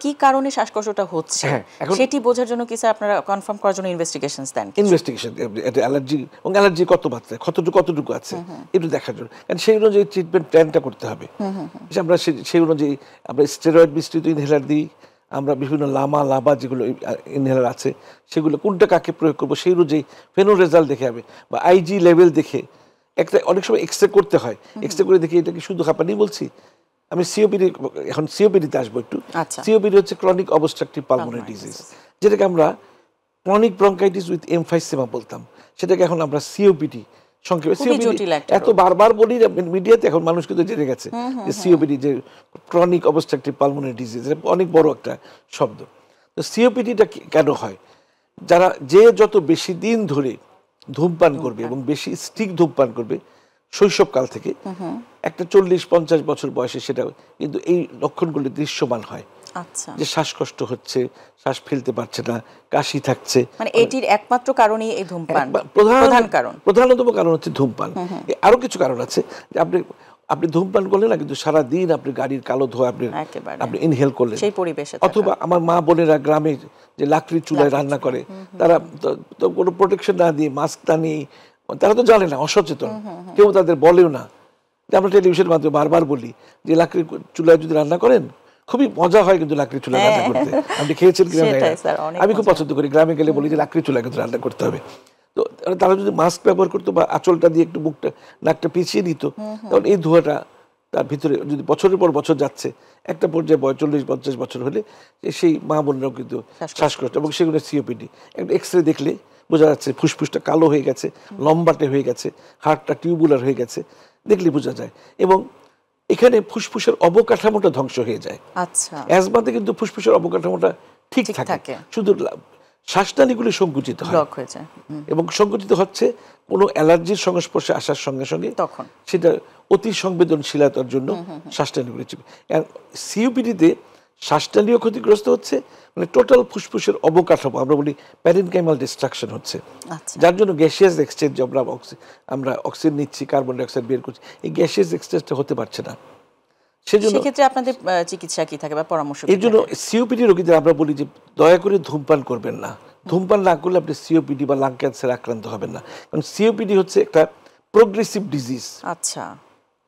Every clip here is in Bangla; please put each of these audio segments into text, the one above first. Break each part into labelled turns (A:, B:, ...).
A: কি কারণে শ্বাসকষ্টটা হচ্ছে সেটি বোঝার জন্য কি স্যার আপনারা কনফার্ম করার জন্য ইনভেস্টিগেশনস দেন?
B: ইনভেস্টিগেশন, এটা অ্যালার্জি এবং অ্যালার্জি কত মাত্রায় কতটুকু আছে একটু দেখার জন্য, কারণ সেই অনুযায়ী ট্রিটমেন্ট প্ল্যানটা করতে হবে। আমরা সেই অনুযায়ী আমরা স্টেরয়েড মিশ্রিত ইনহেলার দিই, আমরা বিভিন্ন লাভা যেগুলো ইনহেলার আছে সেগুলো কোনটা কাকে প্রয়োগ করবো সেই অনুযায়ী ফেনো রেজাল্ট দেখে হবে বা আইজি লেভেল দেখে একটা অনেক সময় এক্সরে করতে হয়, এক্সরে করে দেখি এটা কি শুধু হাঁপানি বলছি। আমি সিওপিডি, এখন সিওপিডিতে আসবো একটু। সিওপিডি হচ্ছে ক্রনিক অবস্ট্রাকটিভ পালমোনারি ডিজিজ, যেটাকে আমরা ক্রনিক ব্রঙ্কাইটিস উইথ এমফাইসেমা বলতাম, সেটাকে এখন আমরা সিওপিডি সংক্ষেপে সিওপিডি এত বারবার বলি মিডিয়াতে, এখন মানুষ কিন্তু জেনে গেছে যে সিওপিডি যে ক্রনিক অবস্ট্রাকটিভ পালমোনারি ডিজিজ, অনেক বড় একটা শব্দ। তো সিওপিডিটা কেন হয়? যে যত বেশি দিন ধরে ধূমপান করবে এবং বেশি স্টিক ধূমপান করবে শৈশবকাল থেকে, একটা 40-50 বছর বয়সে সেটা কিন্তু এই লক্ষণগুলি দৃশ্যমান হয়। যে শ্বাসকষ্ট হচ্ছে, শ্বাস ফেলতে পারছে না, কাশি থাকছে,
A: মানে এটির একমাত্র কারণই এই ধূমপান,
B: প্রধানতম কারণ হচ্ছে ধূমপান। আরো কিছু কারণ আছে, যে আপনি ধূমপান করলেন না কিন্তু সারা দিন আপনি গাড়ির কালো ধোঁয়া আপনি ইনহেল করলেন সেই পরিবেশে। অথবা আমার মা বোনেরা গ্রামে যে লাকড়ি চুলায় রান্না করে, তারা তো কোনো প্রোটেকশন না দিয়ে, মাস্ক না নিয়ে, তারা তো জানে না, অসচেতন, কেউ তাদের বলেও না। আমরা টেলিভিশনের মাধ্যমে বারবার বলি যে লাকড়ির চুলায় যদি রান্না করেন খুবই মজা হয়, কিন্তু লাকড়ির চুলায় রান্না করতে। আপনি খেয়েছেন কিনা? আমি খুব পছন্দ করি, গ্রামে গেলে বলি যে লাকড়ির চুলায় কিন্তু রান্না করতে হবে। তো তারা যদি মাস্ক ব্যবহার করতো বা আঁচলটা দিয়ে একটু মুখটা নাকটা পিছিয়ে নিত, তখন এই ধোঁয়াটা তার ভিতরে যদি বছরের পর বছর যাচ্ছে, একটা পর্যায়ে 40-50 বছর হলে সেই মা বোনরাও কিন্তু শ্বাসকষ্ট, এবং সেগুলো সিওপিডি। একটা এক্সরে দেখলে বোঝা যাচ্ছে ফুসফুসটা কালো হয়ে গেছে, লম্বাটে হয়ে গেছে, হার্টটা টিউবুলার হয়ে গেছে, দেখলে বোঝা যায়। এবং এখানে ফুসফুসের অবকাঠামোটা ধ্বংস হয়ে যায়। অ্যাজমাতে কিন্তু ফুসফুসের অবকাঠামোটা ঠিক থাকে, শুধু শ্বাসনালীগুলি সংকুচিত হয় এবং সংকুচিত হচ্ছে কোনো অ্যালার্জির সংস্পর্শে আসার সঙ্গে সঙ্গে, তখন সেটা অতি সংবেদনশীলতার জন্য শ্বাসনালীগুলি চিপে। সিওপিডিতে শ্বাসনালীও ক্ষতিগ্রস্ত হচ্ছে, মানে টোটাল ফুসফুসের অবকাঠামো, আমরা বলি প্যারেনকাইমাল ডিস্ট্রাকশন হচ্ছে, যার জন্য গ্যাসিয়াস এক্সচেঞ্জ, আমরা অক্সিজেন নিচ্ছি, কার্বন ডাই অক্সাইড বের করছি, এই গ্যাসিয়াস এক্সচেঞ্জটা হতে পারছে না।
A: সেক্ষেত্রে আপনাদের চিকিৎসা কি থাকে বা পরামর্শ?
B: এই জন্য সিওপিডি রোগীদের আমরা বলি যে দয়া করে ধূমপান করবেন না। ধূমপান না করলে আপনি সিওপিডি বা লাং ক্যান্সার আক্রান্ত হবেন না, কারণ সিওপিডি হচ্ছে একটা প্রোগ্রেসিভ ডিজিজ।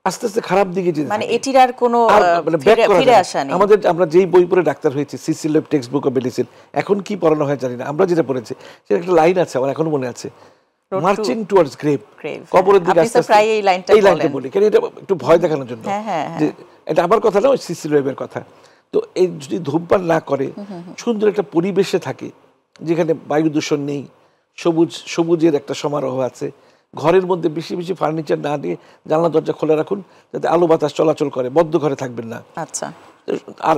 B: আস্তে আস্তে খারাপ দিকে যেতে,
A: মানে এটির আর কোনো ফিরে আসা নেই।
B: আমরা যেই বই পড়ে ডাক্তার হয়েছি, Cecil textbook of medicine, এখন কি পড়ানো হয় জানি না, আমরা যেটা পড়েছি সেটা একটা লাইন আছে, আমার এখনো মনে আছে, মার্চিং টুয়ার্ডস গ্রেভ, কবরের দিকে আস্তে আস্তে, এই লাইনটা বলি, কারণ এটা একটু ভয় দেখানোর জন্য, যে এটা আমার কথা না, ওই সিসিল ওয়েবের কথা। তো এই যদি ধূমপান না করে, সুন্দর একটা পরিবেশে থাকে যেখানে বায়ু দূষণ নেই, সবুজের একটা সমারোহ আছে, ঘরের মধ্যে বেশি বেশি ফার্নিচার না দিয়ে জানলা দরজা খোলা রাখুন, যাতে আলো বাতাস চলাচল করে, বদ্ধ ঘরে থাকবেন না। আর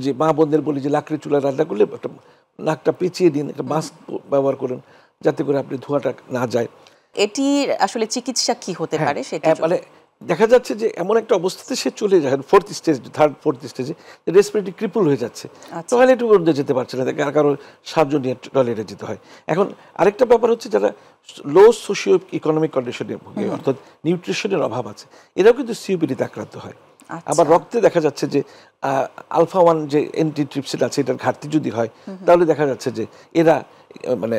B: যে মা বোনদের বলি যে লাকড়ি চুলায় রান্না করলে একটা নাকটা পেঁচিয়ে দিন, একটা মাস্ক ব্যবহার করুন, যাতে করে আপনি ধোঁয়াটা না যায়।
A: এটির আসলে চিকিৎসা কি হতে পারে? সেটা
B: মানে দেখা যাচ্ছে যে এমন একটা অবস্থাতে সে চলে যায়, থার্ড ফোর্থ স্টেজে রেসপিরেটরি ক্রিপল হয়ে যাচ্ছে, টয়লেটে মধ্যে যেতে পারছে না, কারো সাহায্য নিয়ে টয়লেটে যেতে হয়। এখন আরেকটা ব্যাপার হচ্ছে, যারা লো সোশিও ইকোনমিক কন্ডিশনে ভুগে, অর্থাৎ নিউট্রিশনের অভাব আছে, এরাও কিন্তু সিওপিডিতে আক্রান্ত হয়। আবার রক্তে দেখা যাচ্ছে যে আলফা-1 যে অ্যান্টিট্রিপসিন আছে, এটার ঘাটতি যদি হয়, তাহলে দেখা যাচ্ছে যে এরা মানে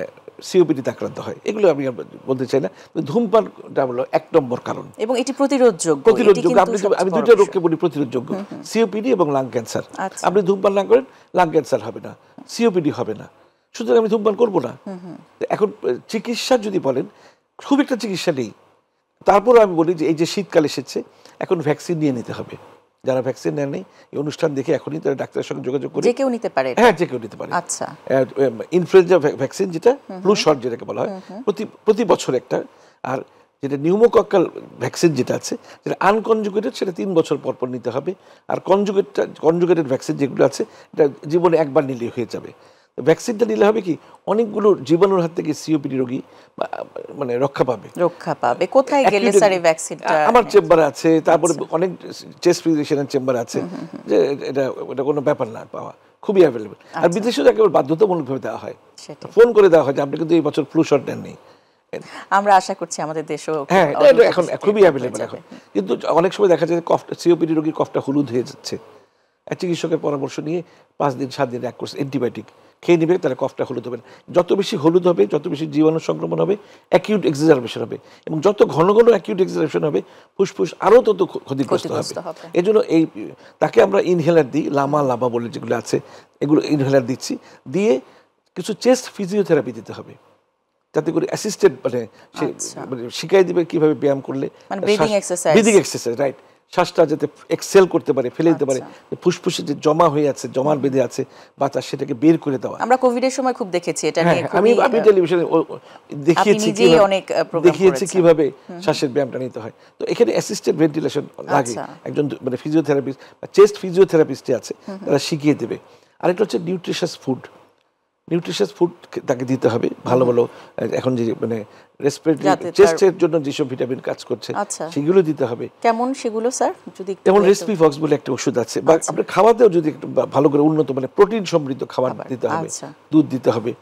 B: সিওপিডিতে আক্রান্ত হয়। এগুলো আমি বলতে চাই না, ধূমপানটা হলো 1 নম্বর কারণ,
A: এবং এটি প্রতিরোধযোগ্য।
B: আমি দুটো রোগকে বলি প্রতিরোধযোগ্য, সিওপিডি এবং লাং ক্যান্সার। আপনি ধূমপান না করেন, লাং ক্যান্সার হবে না, সিওপিডি হবে না, সুতরাং আমি ধূমপান করবো না। এখন চিকিৎসা যদি বলেন, খুব একটা চিকিৎসা নেই। তারপরে আমি বলি যে এই যে শীতকাল এসেছে, এখন ভ্যাকসিন নিয়ে নিতে হবে। যারা ভ্যাকসিন নেন নাই, এই অনুষ্ঠান দেখে এখনই তারা ডাক্তারের সঙ্গে যোগাযোগ করে,
A: যে কেউ নিতে পারে।
B: হ্যাঁ, যে কেউ নিতে পারে। ইনফ্লুয়েঞ্জা ভ্যাকসিন, যেটা ফ্লু শট যেটাকে বলা হয়, প্রতি বছর একটা। আর যেটা নিউমোকক্কাল ভ্যাকসিন যেটা আছে, যেটা আনকনজুগেটেড, সেটা 3 বছর পর পর নিতে হবে। আর কনজুগেটেড ভ্যাকসিন যেগুলো আছে, এটা জীবনে একবার নিলেই হয়ে যাবে। ভ্যাকসিনটা নিলে হবে কি, অনেকগুলো জীবাণুর হাত থেকে সিওপিডি রোগী মানে রক্ষা পাবে।
A: কোথায় গেলে স্যার এই ভ্যাকসিনটা?
B: আমার চেম্বারে আছে, তারপরে অনেক চেস্ট ফিজিশিয়ানের চেম্বার আছে, যে এটা কোনো ব্যাপার না, পাওয়া খুবই অ্যাভেলেবল। আর বিদেশেও একেবারে বাধ্যতামূলকভাবে দেওয়া হয়, ফোন করে দেওয়া হয় যে আপনি কিন্তু এই বছর ফ্লু শট নেননি।
A: আমরা আশা করছি আমাদের দেশেও,
B: হ্যাঁ, এখন খুবই অ্যাভেলেবল এখন। কিন্তু অনেক সময় দেখা যায় যে সিওপিডি রোগীর কফটা হলুদ হয়ে যাচ্ছে, চিকিৎসকের পরামর্শ নিয়ে 5 দিন 7 দিন এক কোর্স অ্যান্টিবায়োটিক খেয়ে নেবে, তাহলে কফটা হলুদ হবে না। যত বেশি হলুদ হবে, যত বেশি জীবাণু সংক্রমণ হবে, অ্যাকিউট এক্সারবেশন হবে, এবং যত ঘন ঘন অ্যাকিউট এক্সারবেশন হবে ফুসফুস আরও তত ক্ষতিগ্রস্ত হবে। এই জন্য তাকে আমরা ইনহেলার দিই, লামা বলে যেগুলো আছে, এগুলো ইনহেলার দিচ্ছি। দিয়ে কিছু চেস্ট ফিজিওথেরাপি দিতে হবে, যাতে করে অ্যাসিস্টেড মানে শিখাই দিবে কিভাবে ব্যায়াম করলে, ব্রিদিং এক্সারসাইজ, রাইট, শ্বাসটা যাতে এক্সেল করতে পারে, ফেলে দিতে পারে, ফুসফুসে যে জমা হয়ে আছে, জমার বেঁধে আছে বাতাস, সেটাকে বের করে দেওয়া।
A: আমরা কোভিডের সময় খুব দেখেছি এটা নিয়ে,
B: আমি টেলিভিশনে দেখিয়েছি কিভাবে শ্বাসের ব্যায়ামটা নিতে হয়। তো এখানে অ্যাসিস্টেড ভেন্টিলেশন লাগে, একজন মানে ফিজিওথেরাপিস্ট বা চেস্ট ফিজিওথেরাপিস্ট আছে, তারা শিখিয়ে দেবে। আরেকটা হচ্ছে নিউট্রিশাস ফুড তাকে দিতে হবে, ভালো ভালো এখন যে মানে রেসপিরেটরি চেস্টের জন্য যেসব ভিটামিন কাজ করছে সেগুলো দিতে হবে।
A: কেমন সেগুলো স্যার? যদি
B: যেমন রেসপিফক্স বলে একটা ওষুধ আছে, বা আপনার খাওয়াতেও যদি একটু ভালো করে উন্নত মানে প্রোটিন সমৃদ্ধ খাবার দিতে হবে, দুধ দিতে হবে।